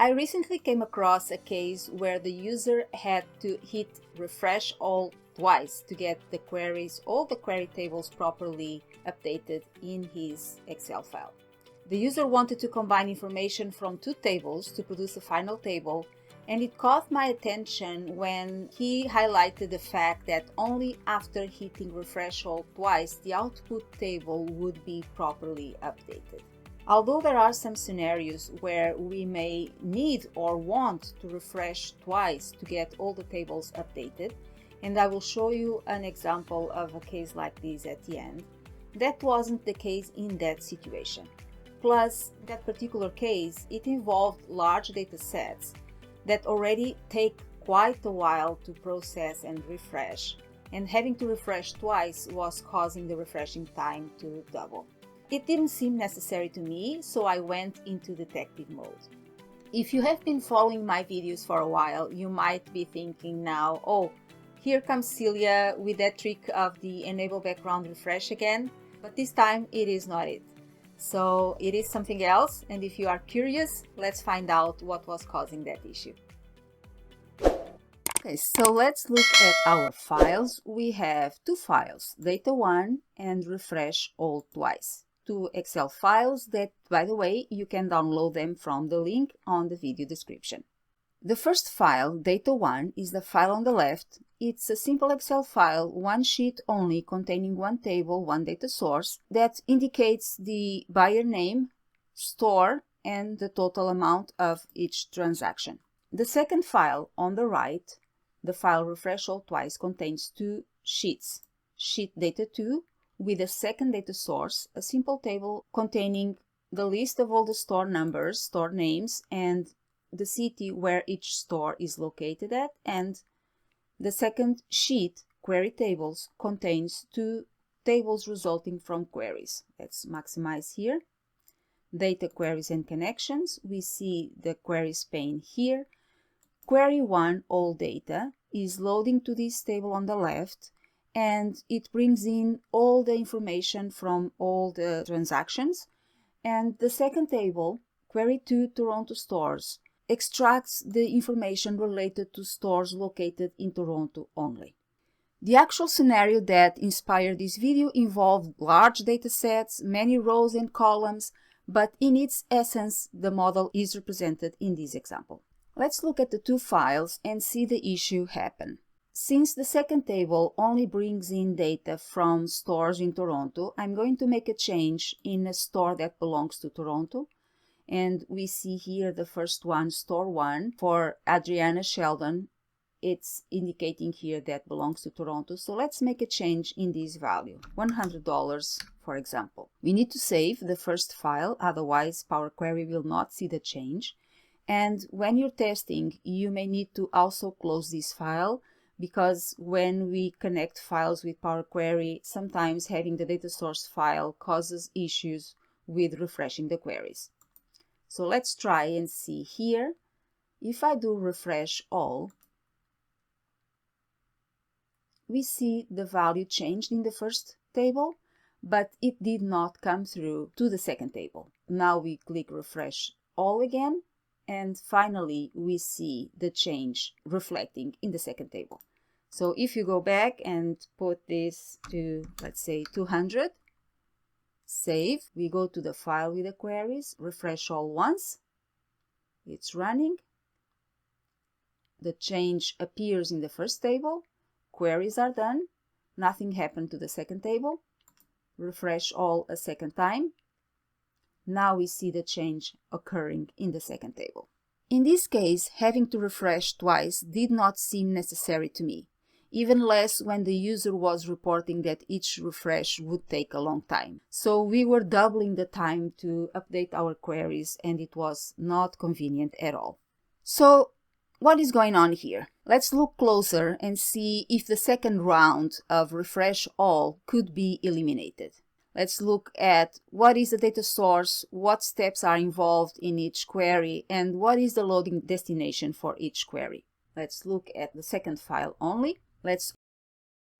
I recently came across a case where the user had to hit refresh all twice to get all the query tables properly updated in his Excel file. The user wanted to combine information from two tables to produce a final table, and it caught my attention when he highlighted the fact that only after hitting refresh all twice the output table would be properly updated. Although there are some scenarios where we may need or want to refresh twice to get all the tables updated, and I will show you an example of a case like this at the end, that wasn't the case in that situation. Plus, that particular case, it involved large data sets that already take quite a while to process and refresh, and having to refresh twice was causing the refreshing time to double. It didn't seem necessary to me, so I went into detective mode. If you have been following my videos for a while, you might be thinking now, oh, here comes Celia with that trick of the enable background refresh again, but this time it is not it. So it is something else, and if you are curious, let's find out what was causing that issue. Okay, so let's look at our files. We have two files, data1 and refresh all twice. Two Excel files that, by the way, you can download them from the link on the video description. The first file, data1, is the file on the left. It's a simple Excel file, one sheet only, containing one table, one data source, that indicates the buyer name, store, and the total amount of each transaction. The second file on the right, the file refresh all twice, contains two sheets. Sheet data2 with a second data source, a simple table containing the list of all the store numbers, store names, and the city where each store is located at, and the second sheet, query tables, contains two tables resulting from queries. Let's maximize here. Data queries and connections. We see the queries pane here. Query 1, all data, is loading to this table on the left, and it brings in all the information from all the transactions. And the second table, query 2, Toronto stores, extracts the information related to stores located in Toronto only. The actual scenario that inspired this video involved large data sets, many rows and columns, but in its essence, the model is represented in this example. Let's look at the two files and see the issue happen. Since the second table only brings in data from stores in Toronto, I'm going to make a change in a store that belongs to Toronto. And we see here the first one, store 1, for Adriana Sheldon. It's indicating here that belongs to Toronto. So let's make a change in this value, $100, for example. We need to save the first file, otherwise Power Query will not see the change. And when you're testing, you may need to also close this file, because when we connect files with Power Query, sometimes having the data source file causes issues with refreshing the queries. So let's try and see here. If I do refresh all, we see the value changed in the first table, but it did not come through to the second table. Now we click refresh all again, and finally we see the change reflecting in the second table. So if you go back and put this to, let's say, 200, save, we go to the file with the queries, refresh all once, it's running, the change appears in the first table, queries are done, nothing happened to the second table, refresh all a second time, now we see the change occurring in the second table. In this case, having to refresh twice did not seem necessary to me, even less when the user was reporting that each refresh would take a long time. So we were doubling the time to update our queries, and it was not convenient at all. So what is going on here? Let's look closer and see if the second round of refresh all could be eliminated. Let's look at what is the data source, what steps are involved in each query, and what is the loading destination for each query. Let's look at the second file only. Let's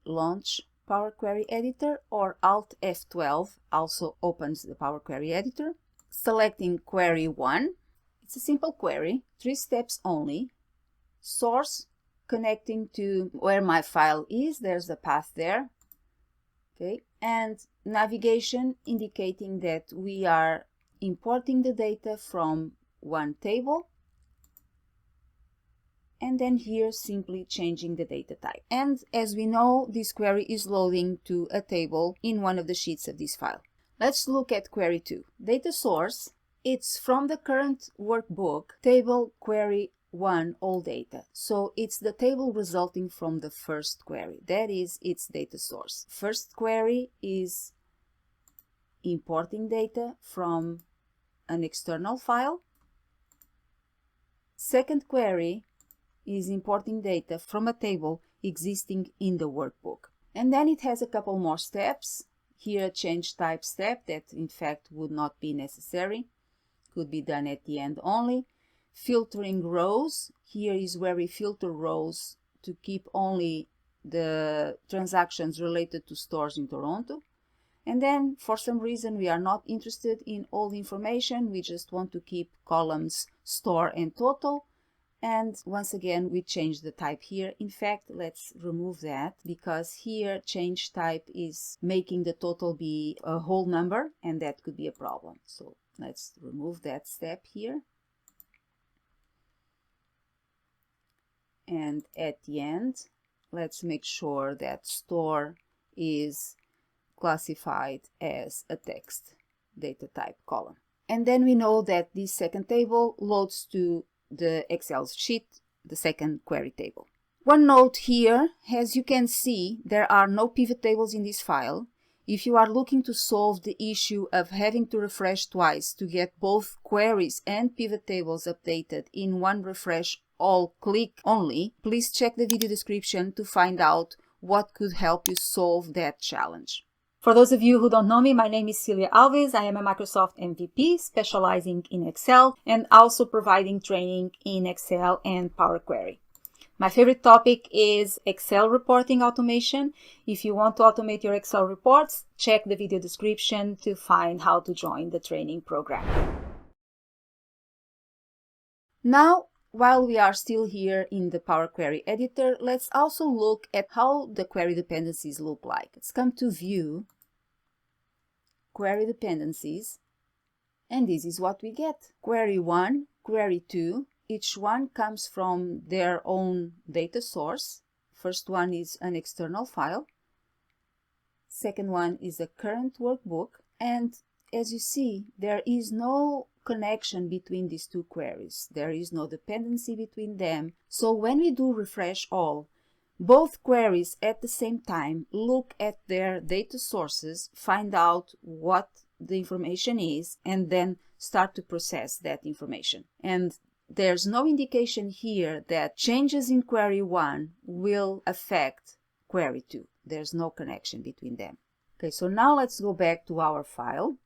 launch Power Query Editor, or Alt F12 also opens the Power Query Editor. Selecting Query 1, It's a simple query, 3 steps only. Source connecting to where my file is, there's the path there. Okay, and navigation indicating that we are importing the data from one table, and then here simply changing the data type. And as we know, this query is loading to a table in one of the sheets of this file. Let's look at query 2. Data source, it's from the current workbook, table query 1 all data. So it's the table resulting from the first query. That is its data source. First query is importing data from an external file. Second query is importing data from a table existing in the workbook. And then it has a couple more steps. Here a change type step that in fact would not be necessary, could be done at the end only. Filtering rows, here is where we filter rows to keep only the transactions related to stores in Toronto. And then for some reason we are not interested in all the information, we just want to keep columns store and total. And once again, we change the type here. In fact, let's remove that because here change type is making the total be a whole number, and that could be a problem. So let's remove that step here. And at the end, let's make sure that store is classified as a text data type column. And then we know that this second table loads to the Excel sheet, the second query table. One note here, as you can see, there are no pivot tables in this file. If you are looking to solve the issue of having to refresh twice to get both queries and pivot tables updated in one refresh all click only, please check the video description to find out what could help you solve that challenge. For those of you who don't know me, my name is Celia Alves. I am a Microsoft MVP specializing in Excel and also providing training in Excel and Power Query. My favorite topic is Excel reporting automation. If you want to automate your Excel reports, check the video description to find how to join the training program. Now, while we are still here in the Power Query editor, let's also look at how the query dependencies look like. Let's come to View, Query Dependencies, and this is what we get. Query 1, Query 2, each one comes from their own data source. First one is an external file. Second one is a current workbook. And as you see, there is no connection between these two queries. There is no dependency between them. So when we do refresh all, both queries at the same time look at their data sources, find out what the information is, and then start to process that information. And there's no indication here that changes in query 1 will affect query 2. There's no connection between them. Okay, so now let's go back to our file.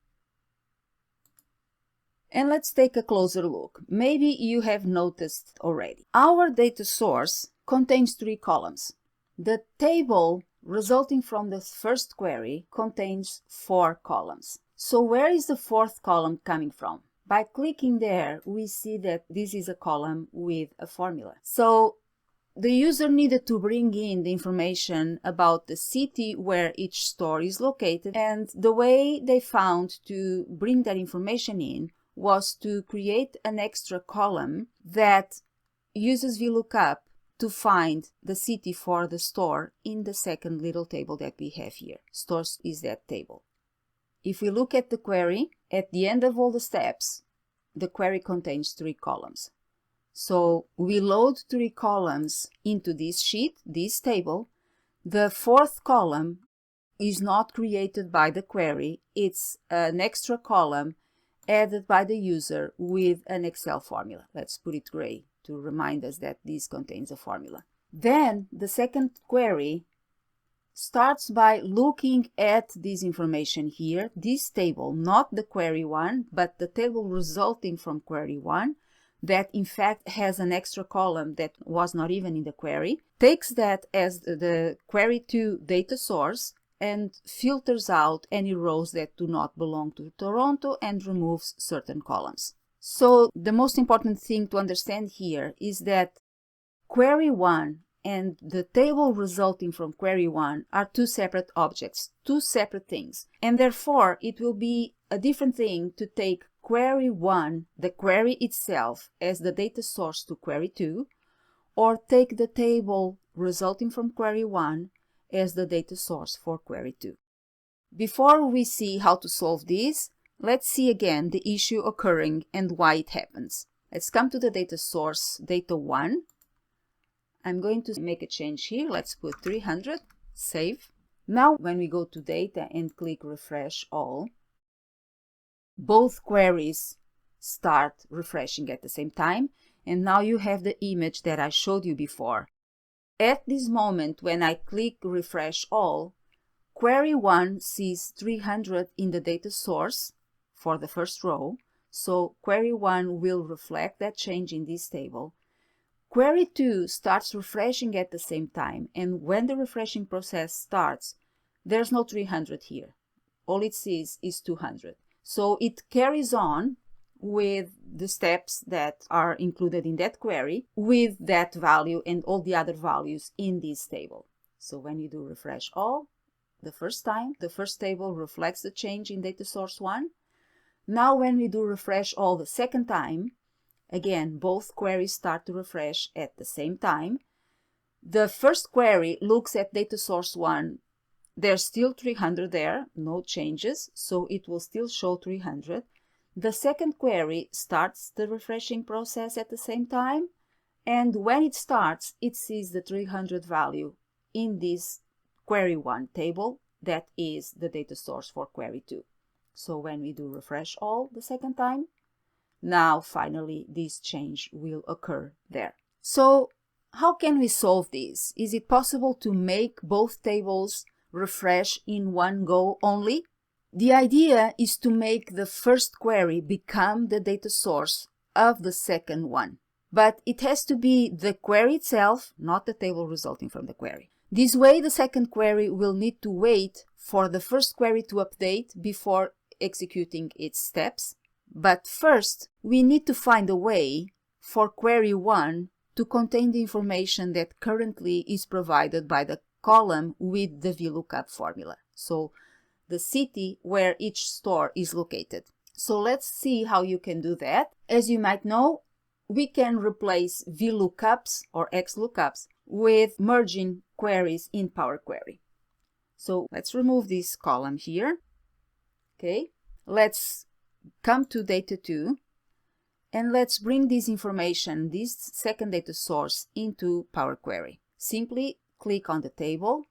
And let's take a closer look. Maybe you have noticed already. Our data source contains 3 columns. The table resulting from the first query contains 4 columns. So where is the 4th column coming from? By clicking there, we see that this is a column with a formula. So the user needed to bring in the information about the city where each store is located, and the way they found to bring that information in was to create an extra column that uses VLOOKUP to find the city for the store in the second little table that we have here. Stores is that table. If we look at the query, at the end of all the steps, the query contains 3 columns. So we load 3 columns into this sheet, this table. The 4th column is not created by the query. It's an extra column added by the user with an Excel formula. Let's put it gray to remind us that this contains a formula. Then the second query starts by looking at this information here, this table, not the query 1, but the table resulting from query 1, that in fact has an extra column that was not even in the query, takes that as the query 2 data source and filters out any rows that do not belong to Toronto and removes certain columns. So the most important thing to understand here is that query 1 and the table resulting from query 1 are two separate objects, two separate things. And therefore, it will be a different thing to take query 1, the query itself, as the data source to query 2, or take the table resulting from query 1 as the data source for query 2. Before we see how to solve this, let's see again the issue occurring and why it happens. Let's come to the data source, data 1. I'm going to make a change here. Let's put 300, save. Now, when we go to data and click refresh all, both queries start refreshing at the same time. And now you have the image that I showed you before. At this moment, when I click refresh all, query 1 sees 300 in the data source for the first row. So query 1 will reflect that change in this table. Query 2 starts refreshing at the same time, and when the refreshing process starts, there's no 300 here. All it sees is 200. So it carries on with the steps that are included in that query with that value and all the other values in this table. So when you do refresh all, the first time, the first table reflects the change in data source 1. Now when we do refresh all the second time, again, both queries start to refresh at the same time. The first query looks at data source 1. There's still 300 there, no changes, so it will still show 300. The second query starts the refreshing process at the same time, and when it starts, it sees the 300 value in this query 1 table that is the data source for query 2. So when we do refresh all the second time, now finally this change will occur there. So how can we solve this? Is it possible to make both tables refresh in one go only? The idea is to make the first query become the data source of the second one. But it has to be the query itself, not the table resulting from the query. This way, the second query will need to wait for the first query to update before executing its steps. But first, we need to find a way for query 1 to contain the information that currently is provided by the column with the VLOOKUP formula. So the city where each store is located. So let's see how you can do that. As you might know, we can replace VLOOKUPs or XLOOKUPs with merging queries in Power Query. So let's remove this column here. Okay, let's come to data 2 and let's bring this information, this second data source, into Power Query. Simply click on the table,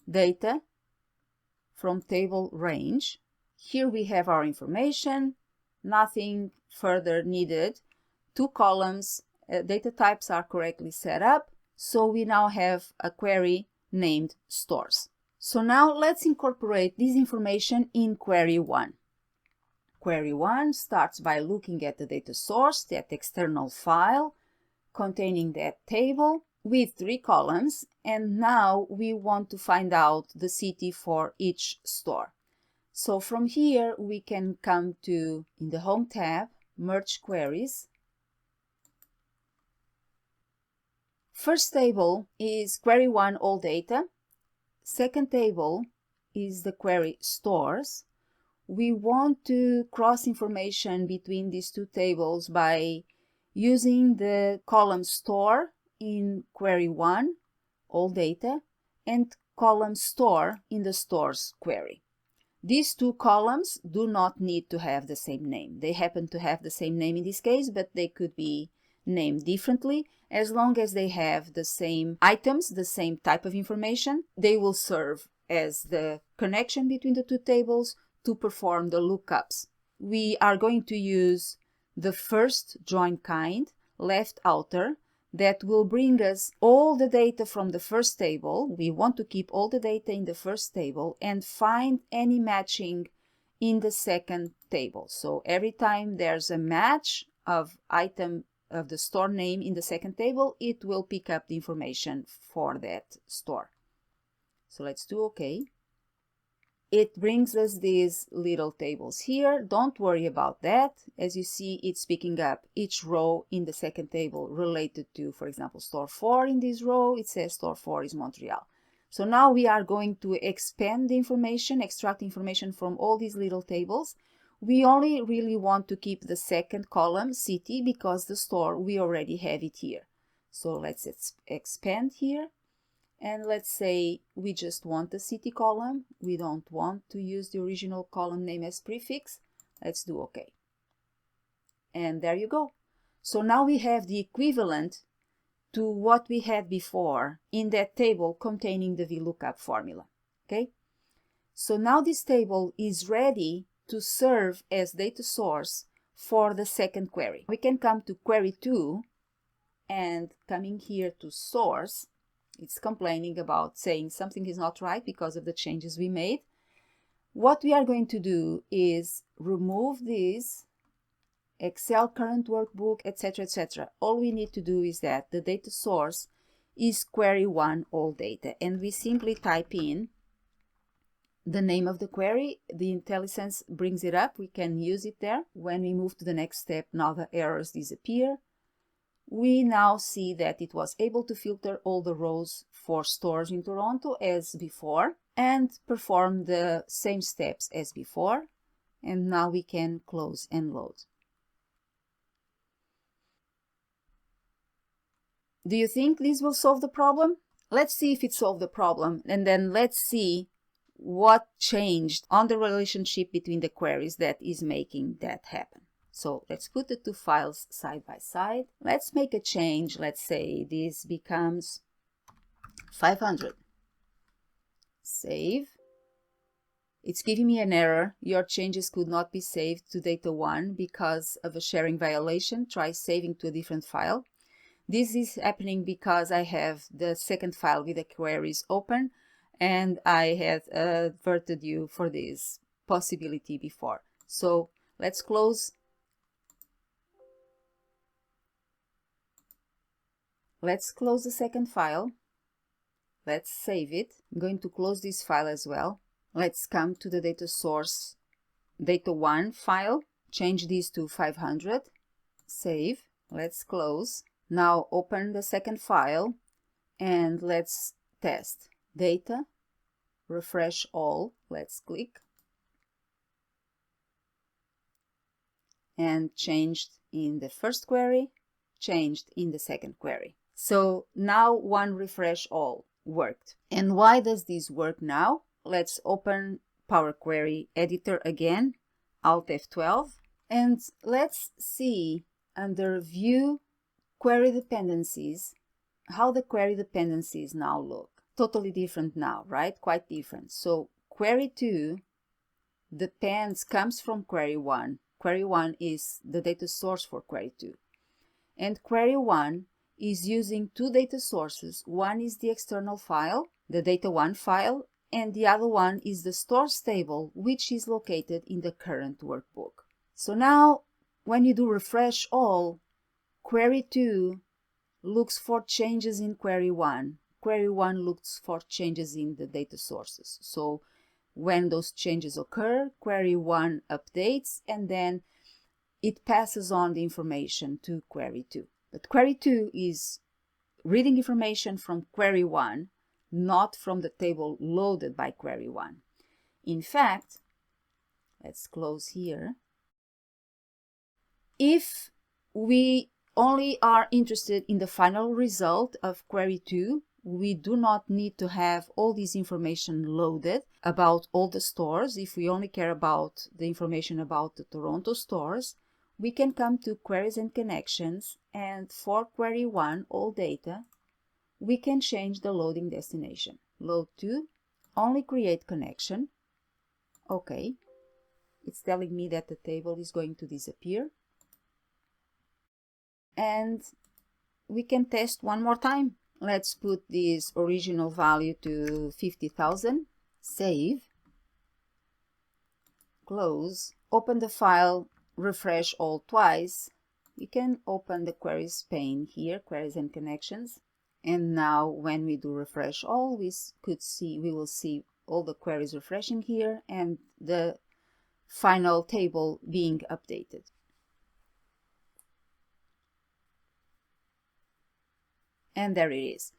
data, from table range. Here we have our information, nothing further needed. Two columns, data types are correctly set up, so we now have a query named stores. So now let's incorporate this information in query 1. Query 1 starts by looking at the data source, that external file containing that table with 3 columns, and now we want to find out the city for each store. So from here we can come to, in the Home tab, Merge Queries. First table is query 1 all data. Second table is the query stores. We want to cross information between these two tables by using the column store in query 1, all data, and column store in the stores query. These two columns do not need to have the same name. They happen to have the same name in this case, but they could be named differently. As long as they have the same items, the same type of information, they will serve as the connection between the two tables to perform the lookups. We are going to use the first join kind, left outer, that will bring us all the data from the first table. We want to keep all the data in the first table and find any matching in the second table. So every time there's a match of item of the store name in the second table, it will pick up the information for that store. So let's do OK. it brings us these little tables here. Don't worry about that. As you see, it's picking up each row in the second table related to, for example, store 4. In this row, it says store 4 is Montreal. So now we are going to expand the information, extract information from all these little tables. We only really want to keep the second column, city, because the store, we already have it here. So let's expand here. And let's say we just want the city column. We don't want to use the original column name as prefix. Let's do OK. And there you go. So now we have the equivalent to what we had before in that table containing the VLOOKUP formula. Okay? So now this table is ready to serve as data source for the second query. We can come to query 2 and coming here to source. It's complaining about saying something is not right because of the changes we made. What we are going to do is remove this Excel current workbook, etc., etc. All we need to do is that the data source is query 1 all data, and we simply type in the name of the query. The IntelliSense brings it up. We can use it there. When we move to the next step, now the errors disappear. We now see that it was able to filter all the rows for stores in Toronto as before and perform the same steps as before. And now we can close and load. Do you think this will solve the problem? Let's see if it solved the problem, and then let's see what changed on the relationship between the queries that is making that happen. So let's put the two files side by side. Let's make a change. Let's say this becomes 500. Save. It's giving me an error. Your changes could not be saved to data 1 because of a sharing violation. Try saving to a different file. This is happening because I have the second file with the queries open, and I had averted you for this possibility before. So let's close. Let's close the second file. Let's save it. I'm going to close this file as well. Let's come to the data source, data 1 file. Change this to 500. Save. Let's close. Now open the second file and let's test. Data. Refresh all. Let's click. And changed in the first query. Changed in the second query. So now one refresh all worked. And why does this work now? Let's open Power Query Editor again, Alt F12, and let's see under View Query Dependencies how the query dependencies now look. Totally different now, right? Quite different. So query 2 comes from query 1. Query 1 is the data source for query 2. And query 1 is using two data sources. One is the external file, the data 1 file, and the other one is the stores table, which is located in the current workbook. So now, when you do refresh all, query 2 looks for changes in query 1. Query 1 looks for changes in the data sources. So when those changes occur, query 1 updates, and then it passes on the information to query 2. But query 2 is reading information from query 1, not from the table loaded by query 1. In fact, let's close here. If we only are interested in the final result of query 2, we do not need to have all this information loaded about all the stores. If we only care about the information about the Toronto stores, we can come to Queries and Connections, and for query 1, all data, we can change the loading destination. Load to, only create connection. Okay. It's telling me that the table is going to disappear. And we can test one more time. Let's put this original value to 50,000. Save. Close. Open the file. Refresh all twice. You can open the queries pane here, Queries and Connections. And now when we do refresh all, we will see all the queries refreshing here and the final table being updated. And there it is.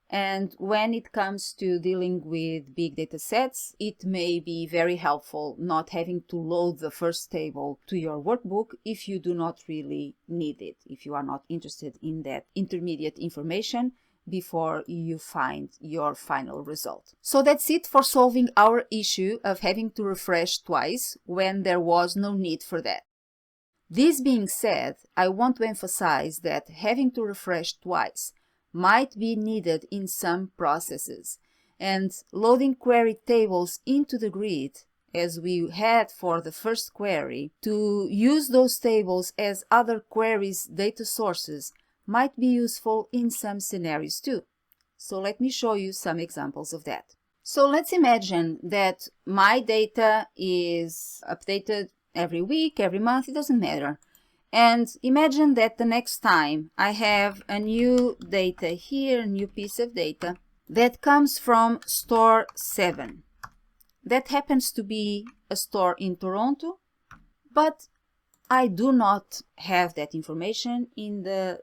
And when it comes to dealing with big data sets, it may be very helpful not having to load the first table to your workbook if you do not really need it, if you are not interested in that intermediate information before you find your final result. So that's it for solving our issue of having to refresh twice when there was no need for that. This being said, I want to emphasize that having to refresh twice might be needed in some processes, and loading query tables into the grid, as we had for the first query, to use those tables as other queries' data sources might be useful in some scenarios too. So let me show you some examples of that. So let's imagine that my data is updated every week, every month, it doesn't matter. And imagine that the next time I have a new data here, a new piece of data that comes from store 7. That happens to be a store in Toronto, but I do not have that information in the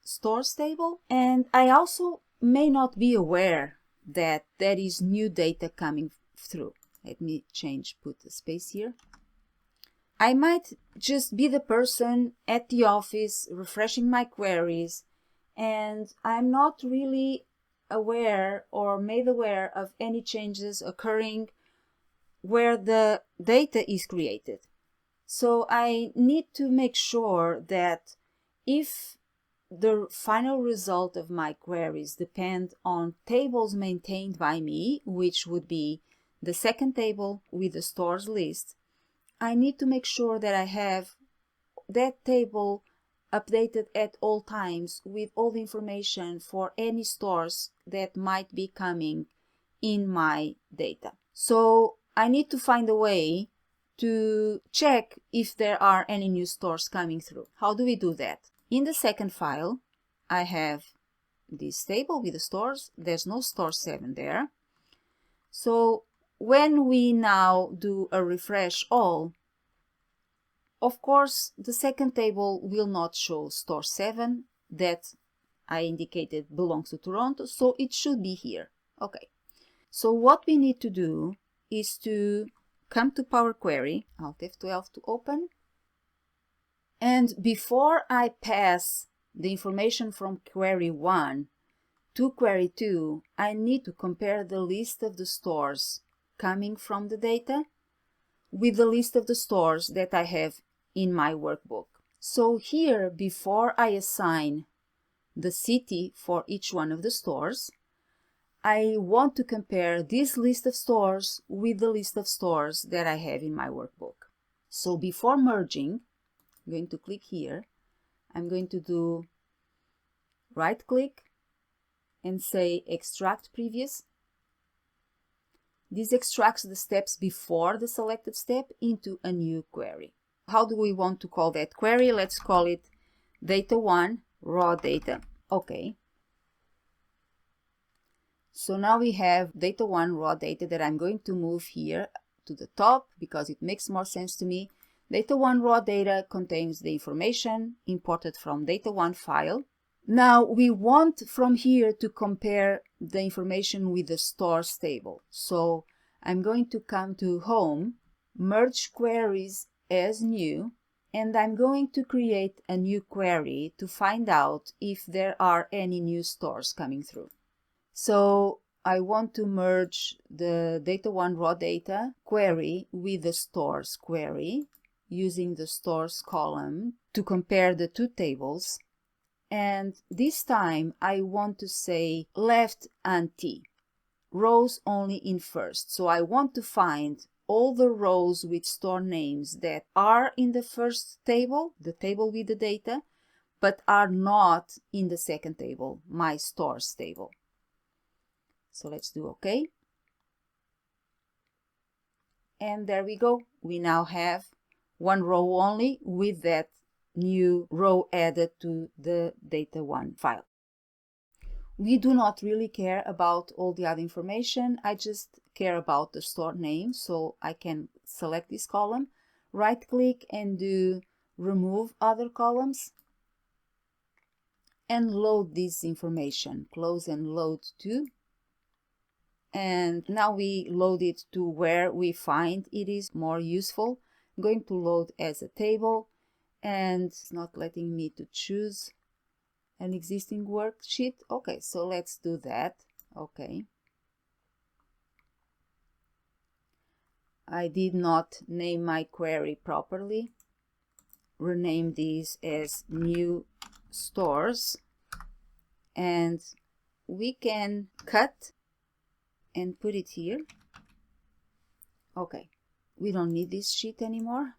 stores table, and I also may not be aware that there is new data coming through. Let me put a space here. I might just be the person at the office refreshing my queries, and I'm not really aware or made aware of any changes occurring where the data is created. So I need to make sure that if the final result of my queries depend on tables maintained by me, which would be the second table with the stores list, I need to make sure that I have that table updated at all times with all the information for any stores that might be coming in my data. So I need to find a way to check if there are any new stores coming through. How do we do that? In the second file, I have this table with the stores. There's no store 7 there. So when we now do a refresh all, of course, the second table will not show store 7 that I indicated belongs to Toronto, so it should be here. Okay. So what we need to do is to come to Power Query, Alt F12 to open. And before I pass the information from query 1 to query 2, I need to compare the list of the stores coming from the data with the list of the stores that I have in my workbook. So here, before I assign the city for each one of the stores, I want to compare this list of stores with the list of stores that I have in my workbook. So before merging, I'm going to click here. I'm going to do right click and say extract previous. This extracts the steps before the selected step into a new query. How do we want to call that query? Let's call it data1 raw data. Okay. So now we have data1 raw data that I'm going to move here to the top because it makes more sense to me. Data1 raw data contains the information imported from data1 file. Now we want from here to compare the information with the stores table. So I'm going to come to Home, Merge Queries as New, and I'm going to create a new query to find out if there are any new stores coming through. So I want to merge the data1 raw data query with the stores query using the stores column to compare the two tables. And this time I want to say left ante, rows only in first. So I want to find all the rows with store names that are in the first table, the table with the data, but are not in the second table, my stores table. So let's do OK. And there we go. We now have one row only with that new row added to the data1 file. We do not really care about all the other information. I just care about the store name, so I can select this column, right click and do remove other columns, and load this information, close and load to. And now we load it to where we find it is more useful. I'm going to load as a table, and it's not letting me to choose an existing worksheet. Okay, so let's do that. Okay. I did not name my query properly. Rename this as new stores, and we can cut and put it here. Okay, we don't need this sheet anymore.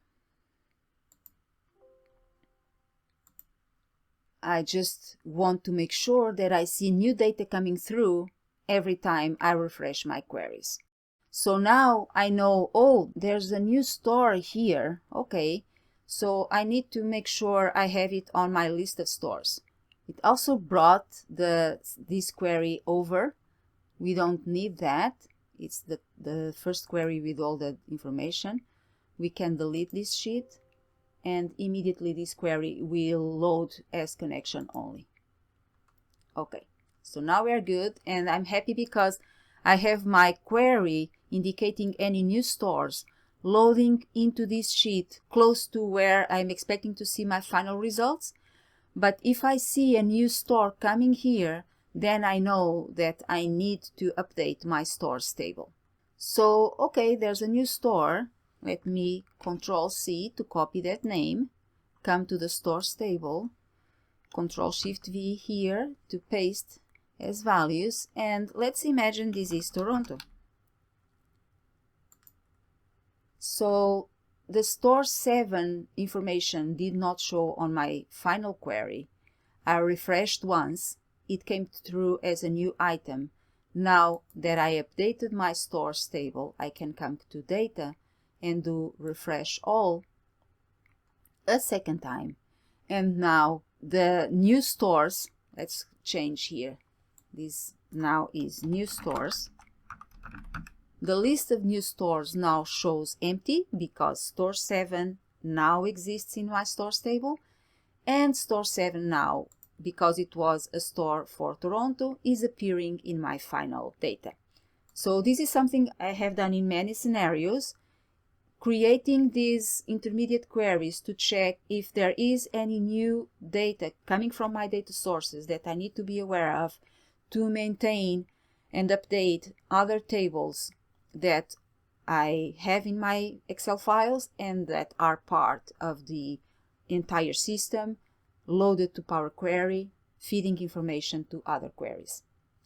I just want to make sure that I see new data coming through every time I refresh my queries. So now I know, oh, there's a new store here. Okay, so I need to make sure I have it on my list of stores. It also brought this query over. We don't need that. It's the first query with all the information. We can delete this sheet, and immediately this query will load as connection only. Okay, so now we are good, and I'm happy because I have my query indicating any new stores loading into this sheet close to where I'm expecting to see my final results. But if I see a new store coming here, then I know that I need to update my stores table. So, okay, there's a new store. Let me Control-C to copy that name, come to the stores table, Control-Shift-V here to paste as values, and let's imagine this is Toronto. So the store 7 information did not show on my final query. I refreshed once, it came through as a new item. Now that I updated my stores table, I can come to data and do refresh all a second time. And now the new stores, let's change here. This now is new stores. The list of new stores now shows empty because store 7 now exists in my stores table, and store 7 now, because it was a store for Toronto, is appearing in my final data. So this is something I have done in many scenarios, creating these intermediate queries to check if there is any new data coming from my data sources that I need to be aware of to maintain and update other tables that I have in my Excel files and that are part of the entire system, loaded to Power Query, feeding information to other queries.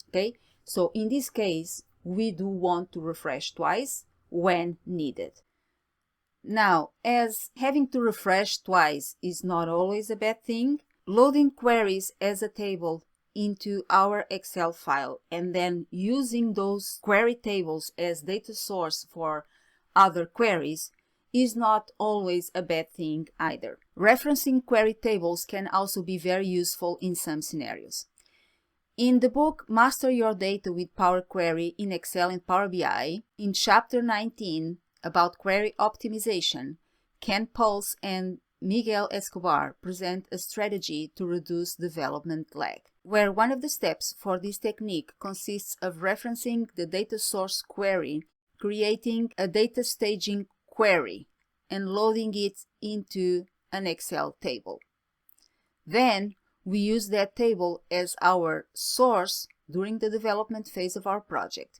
Okay, so in this case, we do want to refresh twice when needed. Now, as having to refresh twice is not always a bad thing, loading queries as a table into our Excel file and then using those query tables as data source for other queries is not always a bad thing either. Referencing query tables can also be very useful in some scenarios. In the book Master Your Data with Power Query in Excel and Power BI, in Chapter 19 about query optimization, Ken Puls and Miguel Escobar present a strategy to reduce development lag, where one of the steps for this technique consists of referencing the data source query, creating a data staging query, and loading it into an Excel table. Then we use that table as our source during the development phase of our project.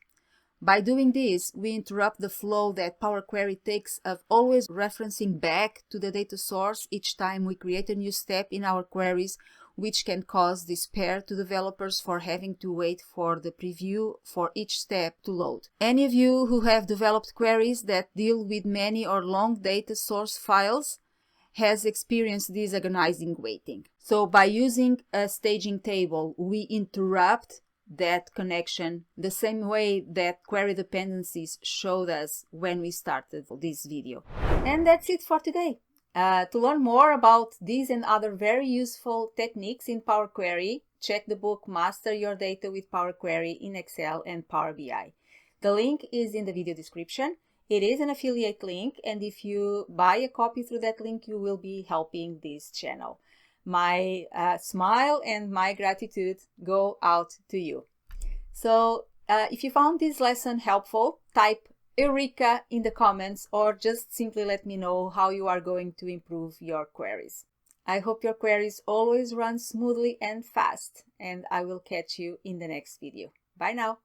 By doing this, we interrupt the flow that Power Query takes of always referencing back to the data source each time we create a new step in our queries, which can cause despair to developers for having to wait for the preview for each step to load. Any of you who have developed queries that deal with many or long data source files has experienced this agonizing waiting. So by using a staging table, we interrupt that connection the same way that query dependencies showed us when we started this video. And that's it for today. To learn more about these and other very useful techniques in Power Query, check the book Master Your Data with Power Query in Excel and Power BI. The link is in the video description. It is an affiliate link, and if you buy a copy through that link, you will be helping this channel. My smile and my gratitude go out to you. So if you found this lesson helpful, type Eureka in the comments or just simply let me know how you are going to improve your queries. I hope your queries always run smoothly and fast, and I will catch you in the next video. Bye now!